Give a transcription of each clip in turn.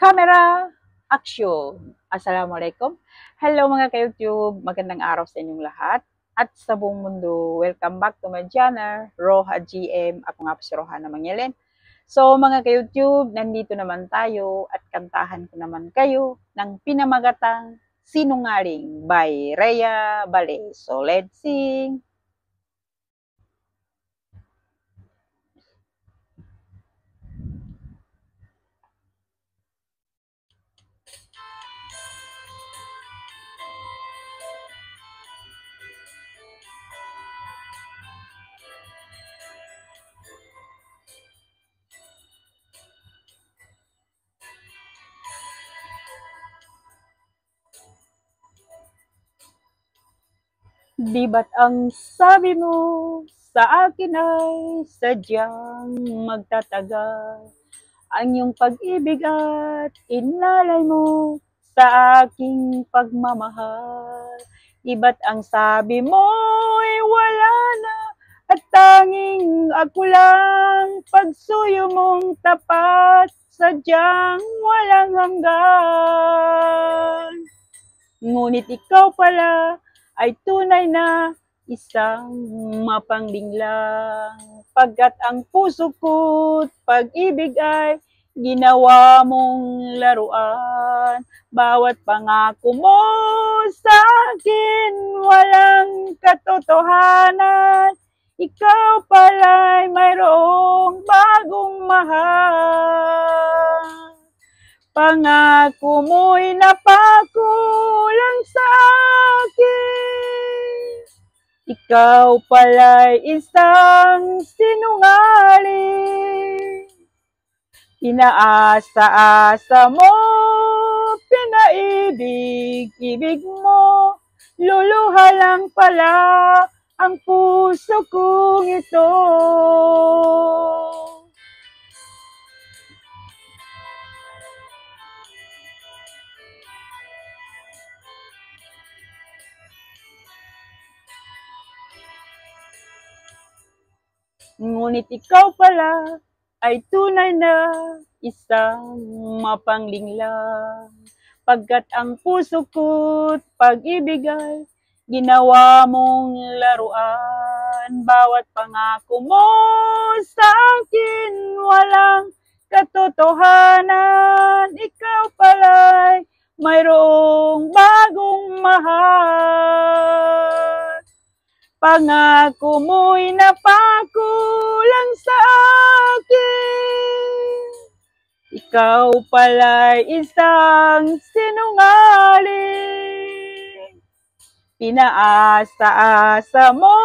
Camera, action! Assalamualaikum. Hello mga ka-YouTube, magandang araw sa inyong lahat. At sa buong mundo, welcome back to my channel, Roha GM. Ako nga po si Roha na Mangyelen. So mga ka-YouTube, nandito naman tayo at kantahan ko naman kayo ng pinamagatang Sinungaling by Rhea Bale. So let's sing! Di ba't ang sabi mo sa akin ay sadyang magtatagal? Ang iyong pag-ibig at inalay mo sa aking pagmamahal. Di ba't ang sabi mo ay wala na at tanging ako lang pagsuyo mong tapat sadyang walang hanggan. Ngunit ikaw pala ay tunay na isang mapanglinglang, pagkat ang puso ko't pag-ibig ay ginawa mong laruan. Bawat pangako mo sa akin walang katotohanan. Ikaw pala'y mayroong bagong mahal. Pangako mo'y napako lang sa akin. Ikaw pala'y isang sinungaling. Inaasa-asa mo, pinaibig-ibig mo. Luluha lang pala ang puso kong ito. Ngunit ikaw pala ay tunay na isang mapanglinglang, pagkat ang puso ko't pag-ibig ay ginawa mong laruan. Bawat pangako mo sa akin walang katotohanan. Ikaw pala'y mayroong bagong mahal. Pangako mo'y napako lang sa akin. Ikaw pala'y isang sinungaling. Pinaasa-asa mo,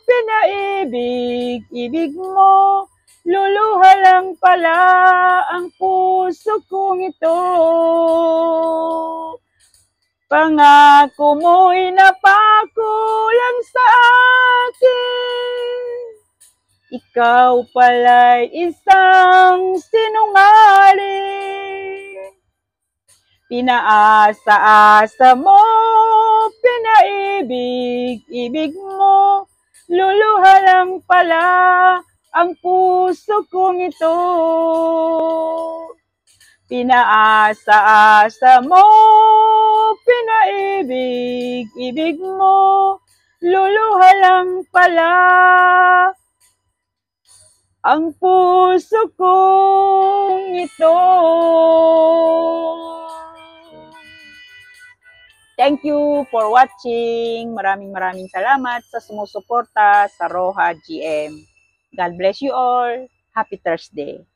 pinaibig-ibig mo. Luluha lang pala ang puso kong ito. Pangako mo'y napako lang sa akin. Ikaw pala'y isang sinungaling. Pinaasa-asa mo, pinaibig-ibig mo. Luluha lang pala ang puso kong ito. Pinaasa-asa mo, pinaibig-ibig mo. Luluha lang pala ang puso kong ito. Thank you for watching. Maraming salamat sa sumusuporta sa Roha GM. God bless you all. Happy Thursday.